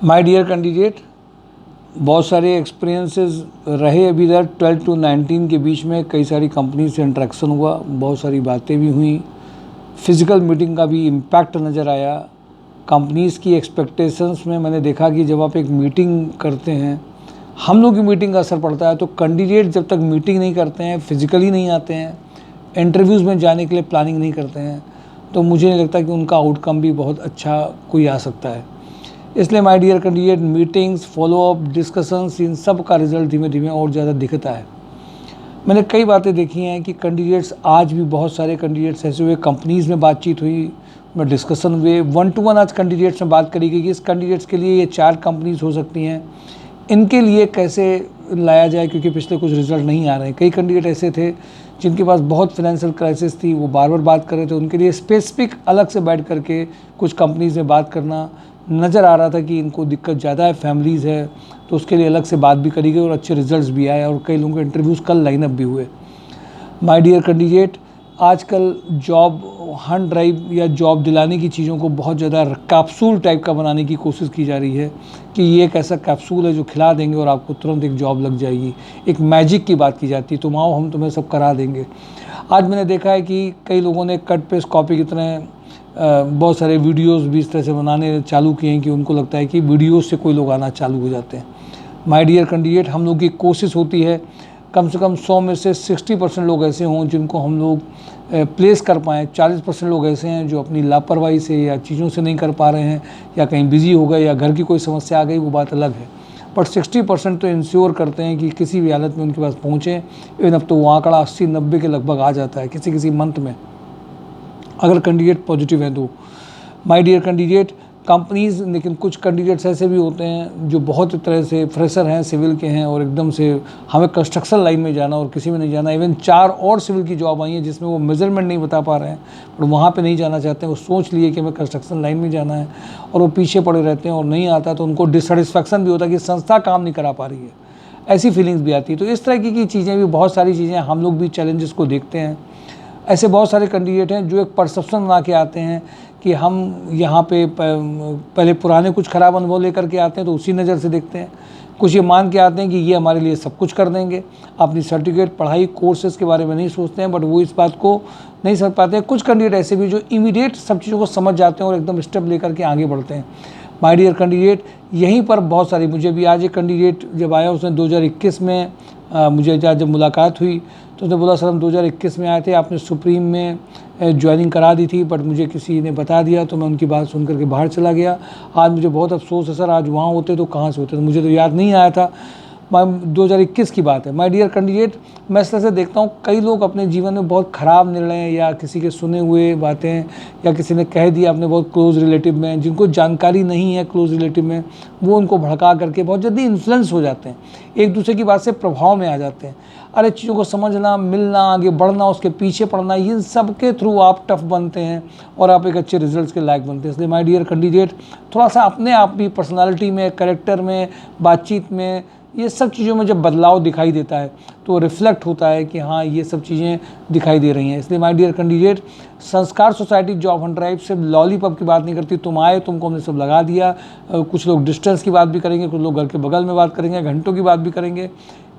My dear candidate, बहुत सारे experiences रहे अभी तक 12 to 19 के बीच में। कई सारी कंपनी से इंटरेक्शन हुआ, बहुत सारी बातें भी हुई, फिज़िकल मीटिंग का भी इम्पैक्ट नज़र आया। कंपनीज़ की एक्सपेक्टेशंस में मैंने देखा कि जब आप एक मीटिंग करते हैं, हम लोग की मीटिंग का असर पड़ता है। तो कैंडिडेट जब तक मीटिंग नहीं करते हैं, फिज़िकली नहीं आते हैं, इंटरव्यूज़ में जाने के लिए प्लानिंग नहीं करते हैं, तो मुझे नहीं लगता कि उनका आउटकम भी बहुत अच्छा कोई आ सकता है। इसलिए my dear candidate, meetings, follow-up, discussions, इन सब का रिजल्ट धीमे धीमे और ज़्यादा दिखता है। मैंने कई बातें देखी हैं कि कैंडिडेट्स, आज भी बहुत सारे कैंडिडेट्स ऐसे हुए, कंपनीज़ में बातचीत हुई, में डिस्कशन हुए, 1-to-1 आज कैंडिडेट्स में बात करी गई कि इस कैंडिडेट्स के लिए ये 4 कंपनीज़ हो सकती हैं, इनके लिए कैसे लाया जाए, क्योंकि पिछले कुछ रिजल्ट नहीं आ रहे हैं। कई कैंडिडेट ऐसे थे जिनके पास बहुत फाइनेंशियल क्राइसिस थी, वो बार बार बात कर रहे थे, उनके लिए स्पेसिफिक अलग से बैठ करके कुछ कंपनीज़ में बात करना नज़र आ रहा था कि इनको दिक्कत ज़्यादा है, फैमिलीज़ है, तो उसके लिए अलग से बात भी करी गई और अच्छे रिजल्ट्स भी आए और कई लोगों के इंटरव्यूज़ कल लाइनअप भी हुए। माय डियर कैंडिडेट, आजकल जॉब हंट ड्राइव या जॉब दिलाने की चीज़ों को बहुत ज़्यादा कैप्सूल टाइप का बनाने की कोशिश की जा रही है कि ये एक ऐसा कैप्सूल है जो खिला देंगे और आपको तुरंत एक जॉब लग जाएगी। एक मैजिक की बात की जाती है, तुम आओ हम तुम्हें सब करा देंगे। आज मैंने देखा है कि कई लोगों ने कट पेस्ट कॉपी की तरह बहुत सारे वीडियोस भी इस तरह से बनाने चालू किए हैं कि उनको लगता है कि वीडियोस से कोई लोग आना चालू हो जाते हैं। माय डियर कैंडिडेट, हम लोग की कोशिश होती है कम से कम 100 में से 60% लोग ऐसे हों जिनको हम लोग प्लेस कर पाएँ। 40% लोग ऐसे हैं जो अपनी लापरवाही से या चीज़ों से नहीं कर पा रहे हैं, या कहीं बिजी हो गए, या घर की कोई समस्या आ गई, वो बात अलग है। बट 60% तो इंश्योर करते हैं कि किसी भी हालत में उनके पास पहुँचें। इवन अब तो वो आंकड़ा 80-90 के लगभग आ जाता है किसी किसी मंथ में, अगर कैंडिडेट पॉजिटिव हैं तो। माय डियर कैंडिडेट, कंपनीज़, लेकिन कुछ कैंडिडेट्स ऐसे भी होते हैं जो बहुत तरह से फ्रेशर हैं, सिविल के हैं, और एकदम से हमें कंस्ट्रक्शन लाइन में जाना और किसी में नहीं जाना। इवन 4 और सिविल की जॉब आई हैं जिसमें वो मेजरमेंट नहीं बता पा रहे हैं, पर वहाँ पे नहीं जाना चाहते हैं। वो सोच लिए कि हमें कंस्ट्रक्शन लाइन में जाना है और वो पीछे पड़े रहते हैं और नहीं आता, तो उनको डिससेटिस्फैक्शन भी होता है कि संस्था काम नहीं करा पा रही है, ऐसी फीलिंग्स भी आती है। तो इस तरह की चीज़ें भी, बहुत सारी चीज़ें हम लोग भी चैलेंजेस को देखते हैं। ऐसे बहुत सारे कैंडिडेट हैं जो एक परसेप्शन बना के आते हैं कि हम यहाँ पे पहले पुराने कुछ ख़राब अनुभव लेकर के आते हैं, तो उसी नज़र से देखते हैं। कुछ ये मान के आते हैं कि ये हमारे लिए सब कुछ कर देंगे, अपनी सर्टिफिकेट, पढ़ाई, कोर्सेज़ के बारे में नहीं सोचते हैं, बट वो इस बात को नहीं समझ पाते हैं। कुछ कैंडिडेट ऐसे भी जो इमीडिएट सब चीज़ों को समझ जाते हैं और एकदम स्टेप लेकर के आगे बढ़ते हैं। माय डियर कैंडिडेट, यहीं पर बहुत सारी, मुझे भी आज एक कैंडिडेट जब आया, उसने 2021 में मुझे जब मुलाकात हुई तो उसने बोला, सर हम 2021 में आए थे, आपने सुप्रीम में ज्वाइनिंग करा दी थी, बट मुझे किसी ने बता दिया तो मैं उनकी बात सुन करके बाहर चला गया। आज मुझे बहुत अफसोस है सर, आज वहाँ होते तो कहाँ से होते, तो मुझे तो याद नहीं आया था। 2021 की बात है। माय डियर कैंडिडेट, मैं इस तरह से देखता हूँ कई लोग अपने जीवन में बहुत ख़राब निर्णय या किसी के सुने हुए बातें, या किसी ने कह दिया अपने बहुत क्लोज़ रिलेटिव में, जिनको जानकारी नहीं है क्लोज़ रिलेटिव में, वो उनको भड़का करके बहुत जल्दी इन्फ्लुएंस हो जाते हैं, एक दूसरे की बात से प्रभाव में आ जाते हैं। अरे चीज़ों को समझना, मिलना, आगे बढ़ना, उसके पीछे पड़ना, इन सब के थ्रू आप टफ बनते हैं और आप एक अच्छे रिजल्ट्स के लायक बनते हैं। इसलिए माय डियर कैंडिडेट, थोड़ा सा अपने आप भी पर्सनालिटी में, कैरेक्टर में, बातचीत में, ये सब चीज़ों में जब बदलाव दिखाई देता है तो रिफ्लेक्ट होता है कि हाँ ये सब चीज़ें दिखाई दे रही हैं। इसलिए माय डियर कैंडिडेट, संस्कार सोसाइटी जॉब हंट ड्राइव सिर्फ लॉलीपॉप की बात नहीं करती। तुम आए, तुमको हमने सब लगा दिया। कुछ लोग डिस्टेंस की बात भी करेंगे, कुछ लोग घर के बगल में बात करेंगे, घंटों की बात भी करेंगे।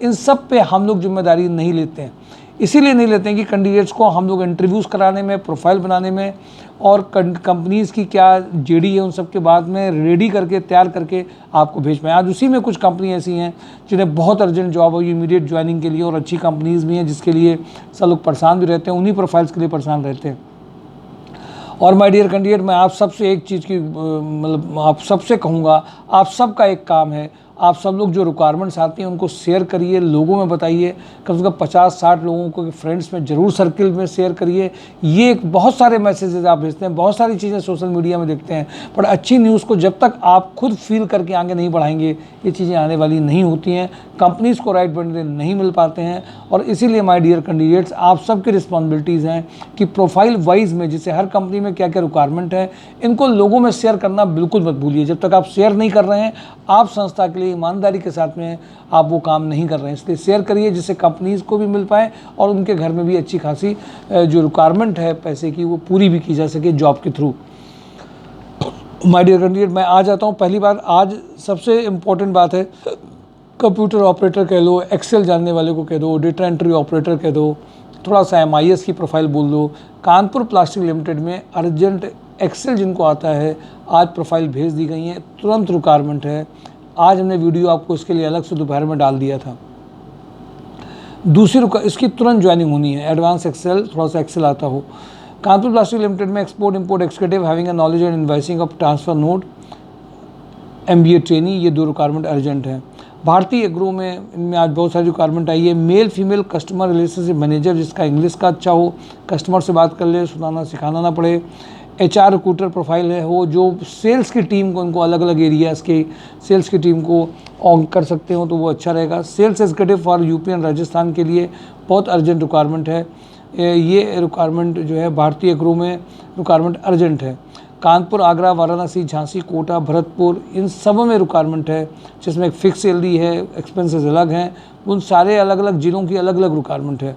इन सब पे हम लोग जिम्मेदारी नहीं लेते हैं। इसीलिए नहीं लेते हैं कि कैंडिडेट्स को हम लोग इंटरव्यूज़ कराने में, प्रोफाइल बनाने में, और कंपनीज़ की क्या जेडी है उन सब के बाद में रेडी करके, तैयार करके आपको भेज पाएँ। आज उसी में कुछ कंपनी ऐसी हैं जिन्हें बहुत अर्जेंट जॉब हो इमीडिएट ज्वाइनिंग के लिए, और अच्छी कंपनीज़ भी हैं जिसके लिए सब लोग परेशान भी रहते हैं, उन्हीं प्रोफाइल्स के लिए परेशान रहते हैं। और माय डियर कैंडिडेट, मैं आप सबसे एक चीज़ की मतलब आप सबसे कहूँगा, आप सबका एक काम है, आप सब लोग जो रिक्वायरमेंट्स आती हैं उनको शेयर करिए, लोगों में बताइए, कम से कम 50-60 लोगों को फ्रेंड्स में ज़रूर सर्किल में शेयर करिए। ये एक बहुत सारे मैसेजेस आप भेजते हैं, बहुत सारी चीज़ें सोशल मीडिया में देखते हैं, पर अच्छी न्यूज़ को जब तक आप खुद फील करके आगे नहीं बढ़ाएंगे, ये चीज़ें आने वाली नहीं होती हैं। कंपनीज़ को राइट बंदे नहीं मिल पाते हैं। और इसीलिए माय डियर कैंडिडेट्स, आप सबकी रिस्पॉन्सिबिलिटीज़ हैं कि प्रोफाइल वाइज में, जैसे हर कंपनी में क्या क्या रिक्वायरमेंट है, इनको लोगों में शेयर करना बिल्कुल मत भूलिए। जब तक आप शेयर नहीं कर रहे हैं, आप संस्था के लिए ईमानदारी के साथ में आप वो काम नहीं कर रहे हैं। इसलिए शेयर करिए जिससे कंपनीज़ को भी मिल पाए और उनके घर में भी अच्छी खासी जो रिक्वायरमेंट है पैसे की, वो पूरी भी की जा सके जॉब के थ्रू। माय डियर कैंडिडेट, मैं आ जाता हूँ पहली बार। आज सबसे इम्पोर्टेंट बात है, कंप्यूटर ऑपरेटर कह लो, एक्सेल जानने वाले को कह दो, डेटा एंट्री ऑपरेटर कह दो, थोड़ा सा MIS की प्रोफाइल बोल दो। कानपुर प्लास्टिक लिमिटेड में अर्जेंट एक्सेल जिनको आता है, आज प्रोफाइल भेज दी गई है, तुरंत रिक्वायरमेंट है। आज हमने वीडियो आपको इसके लिए अलग से दोपहर में डाल दिया था। दूसरी इसकी तुरंत ज्वाइनिंग होनी है, एडवांस एक्सेल, थोड़ा सा एक्सेल आता हो। कानपुर प्लास्टिक लिमिटेड में export import executive having a knowledge and invoicing of transfer note, MBA trainee, ये 2 रिक्वायरमेंट अर्जेंट है। भारतीय एग्रो में इनमें आज बहुत सारी रिक्वायरमेंट आई है। Male female customer relationship manager, जिसका इंग्लिश का अच्छा हो, कस्टमर से बात कर ले, सुनाना सिखाना ना पड़े। HR रिक्रूटर प्रोफाइल है हो, जो सेल्स की टीम को, उनको अलग अलग एरियाज़ के सेल्स की टीम को ऑन कर सकते हो तो वो अच्छा रहेगा। Sales executive for UP and Rajasthan के लिए बहुत अर्जेंट रिक्वायरमेंट है। ये रिक्वायरमेंट जो है भारतीय एग्रो में रिक्वायरमेंट अर्जेंट है। कानपुर, आगरा, वाराणसी, झांसी, कोटा, भरतपुर, इन सब में रिक्वायरमेंट है, जिसमें एक फिक्स सैलरी है, एक्सपेंसेस अलग हैं। उन सारे अलग अलग जिलों की अलग अलग रिक्वायरमेंट है।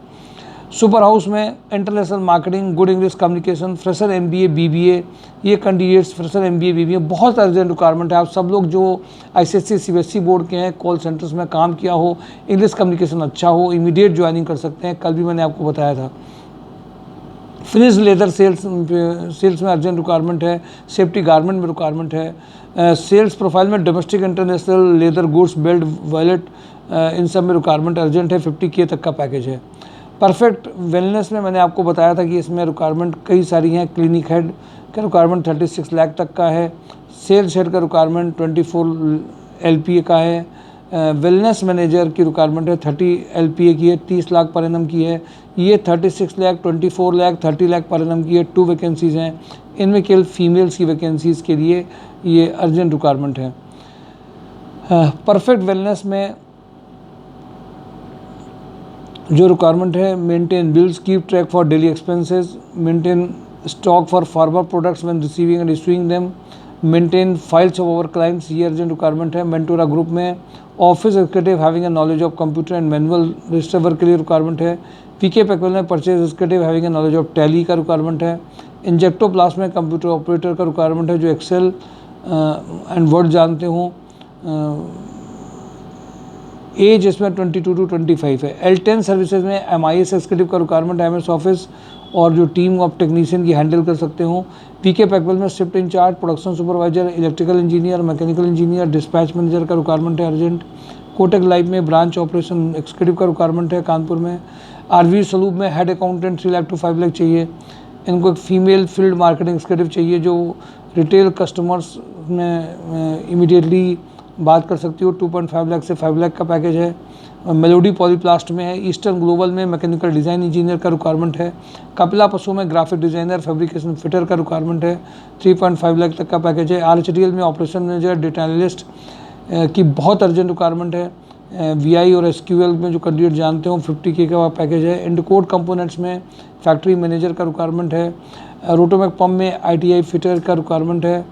सुपर हाउस में international marketing, good English communication, fresher MBA BBA, ये कैंडिडेट्स फ्रेशर MBA BBA बहुत अर्जेंट रिक्वायरमेंट है। आप सब लोग जो ICSE CBSE बोर्ड के हैं, कॉल सेंटर्स में काम किया हो, इंग्लिश कम्युनिकेशन अच्छा हो, इमीडिएट ज्वाइनिंग कर सकते हैं। कल भी मैंने आपको बताया था। फिनिश लेदर सेल्स में अर्जेंट रिक्वायरमेंट है। सेफ्टी गारमेंट में रिक्वायरमेंट है। सेल्स प्रोफाइल में domestic international leather goods belt wallet, इन सब में रिक्वायरमेंट अर्जेंट है। 50K तक का पैकेज है। परफेक्ट वेलनेस में मैंने आपको बताया था कि इसमें रिक्वायरमेंट कई सारी हैं। क्लिनिक हेड का रिक्वायरमेंट 36 लाख तक का है। सेल्स हेड का रिक्वायरमेंट 24 LPA का है। वेलनेस मैनेजर की रिक्वायरमेंट है 30 LPA की है, 30 लाख पर एनम की है। ये 36 लाख, 24 लाख, 30 लाख पर एनम की है। 2 वैकेंसीज़ हैं। इनमें केवल फीमेल्स की वैकेंसीज़ के लिए ये अर्जेंट रिक्वायरमेंट है। परफेक्ट वेलनेस में जो रिक्वायरमेंट है, maintain bills, keep track for daily expenses, maintain stock for farmer products when receiving and issuing them, maintain files of our clients, ये अर्जेंट रिक्वायरमेंट है। मेंटोरा ग्रुप में office executive having a knowledge of computer and manual register work के लिए requirement है। PK Packwell में purchase executive having a knowledge of tally का requirement है। इंजेक्टोप्लास्ट में कंप्यूटर ऑपरेटर का रिक्वायरमेंट है, जो एक्सेल एंड वर्ड जानते हों। एज इसमें 22 to 25 है। L10 सर्विसेज में MIS एग्जीक्यूटिव का रिक्वायरमेंट है, MS ऑफिस और जो टीम ऑफ टेक्नीशियन की हैंडल कर सकते हो। PK पैकवेल में shift in charge, production supervisor, electrical engineer, mechanical engineer, dispatch manager का रिक्वायरमेंट है अर्जेंट। कोटक लाइफ में ब्रांच ऑपरेशन एग्जीक्यूटिव का रिक्वायरमेंट है कानपुर में। RV सलूब में head accountant 3 lakh to 5 lakh चाहिए। इनको एक फीमेल फील्ड मार्केटिंग एग्जीक्यूटिव चाहिए, जो रिटेल कस्टमर्स में इमीडिएटली बात कर सकती हो। 2.5 लाख से 5 लाख का पैकेज है। मेलोडी पॉलीप्लास्ट में है। ईस्टर्न ग्लोबल में मैकेनिकल डिज़ाइन इंजीनियर का रिक्वायरमेंट है। कपिला पशु में ग्राफिक डिज़ाइनर, फैब्रिकेशन फिटर का रिक्वायरमेंट है। 3.5 लाख तक का पैकेज है। RHDL में ऑपरेशन मैनेजर, डेटा एनालिस्ट की बहुत अर्जेंट रिक्वायरमेंट है। VI और SQL में जो कैंडिडेट जानते हो 50K का पैकेज है। इंडकोड कंपोनेंट्स में फैक्ट्री मैनेजर का रिक्वायरमेंट है। रोटोमैक पंप में ITI फिटर का रिक्वायरमेंट है।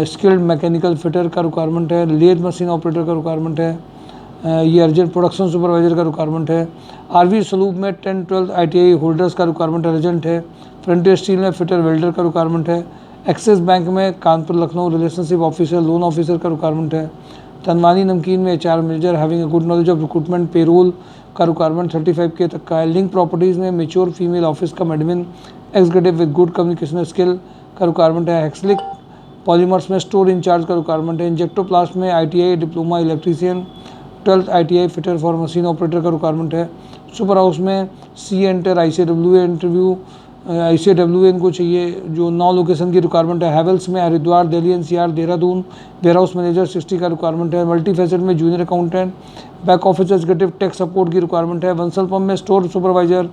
स्किल्ड मैकेनिकल फिटर का रिक्वायरमेंट है। लेथ मशीन ऑपरेटर का रिक्वायरमेंट है। ये अर्जेंट प्रोडक्शन सुपरवाइजर का रिक्वायरमेंट है। RV सलूब में 10-12 ITI होल्डर्स का रिक्वायरमेंट अर्जेंट है। फ्रंटियर स्टील में फिटर वेल्डर का रिक्वायरमेंट है। एक्सिस बैंक में Kanpur Lucknow relationship officer, loan officer का रिक्वायरमेंट है। तनवानी नमकीन में HR manager having a good knowledge of recruitment payroll का रिक्वायरमेंट 35K तक का है। लिंक प्रॉपर्टीज़ में मेच्योर फीमेल ऑफिस का admin executive with good communication skill का रिक्वायरमेंट है। हेक्सलिक पॉलीमर्स में स्टोर इंचार्ज का रिक्वायरमेंट है। इंजेक्टोप्लास्ट में ITI diploma electrician, 12th ITI fitter for machine operator का रिक्वायरमेंट है। सुपर हाउस में एंटर ICWA इंटरव्यू, ICWA इनको चाहिए, जो 9 लोकेशन की रिक्वायरमेंट है। हैवेल्स में Haridwar, Delhi NCR, Dehradun warehouse manager 60 का रिक्वायरमेंट है। मल्टी फैसेट में junior accountant, back office executive, tech support की रिक्वायरमेंट है। बंसल पंप में स्टोर सुपरवाइजर,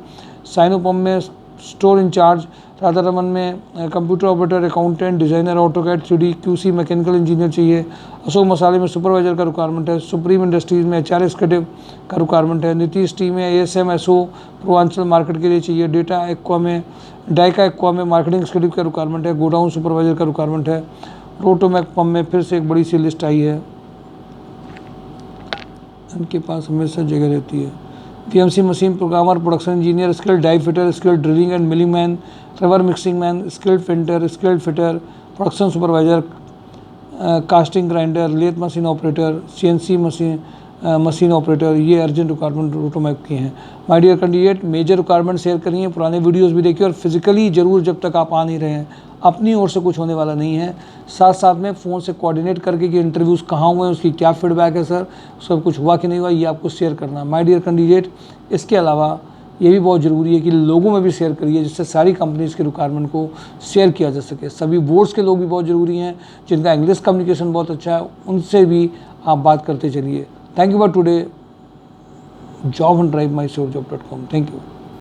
साइनो पंप में स्टोर इंचार्ज, राधा रमन में computer operator, accountant, designer, AutoCAD, 3D QC mechanical engineer चाहिए। अशोक मसाले में सुपरवाइजर का रिक्वायरमेंट है। सुप्रीम इंडस्ट्रीज़ में HR एग्जीक्यूटिव का रिक्वायरमेंट है। नीतीश टी में ASM SO पूर्वांचल मार्केट के लिए चाहिए। डेटा एक्वा में, डाइका एक्वा में मार्केटिंग एग्जीक्यूटिव का रिक्वायरमेंट है। गोडाउन सुपरवाइजर का रिक्वायरमेंट है। रोटोमैक पंप में फिर से एक बड़ी सी लिस्ट आई है, उनके पास हमेशा जगह रहती है। PMC machine programmer, production engineer, skilled die fitter, skilled drilling and milling man, rubber mixing man, skilled painter, skilled fitter, production supervisor, casting grinder, lathe machine operator, CNC machine operator, ये urgent requirement Rotomap की हैं। My dear candidate, major requirement share करिए, पुराने videos भी देखिए और physically ज़रूर, जब तक आप आ नहीं रहे हैं अपनी ओर से कुछ होने वाला नहीं है। साथ साथ में फ़ोन से कोऑर्डिनेट करके कि इंटरव्यूज़ कहाँ हुए हैं, उसकी क्या फीडबैक है सर, सब कुछ हुआ कि नहीं हुआ, ये आपको शेयर करना है माय डियर कैंडिडेट। इसके अलावा ये भी बहुत ज़रूरी है कि लोगों में भी शेयर करिए, जिससे सारी कंपनीज़ के रिक्वायरमेंट को शेयर किया जा सके। सभी बोर्ड्स के लोग भी बहुत ज़रूरी हैं, जिनका इंग्लिश कम्युनिकेशन बहुत अच्छा है, उनसे भी आप बात करते चलिए। Thank you for today. Job on drive mysurjob.com। Thank you.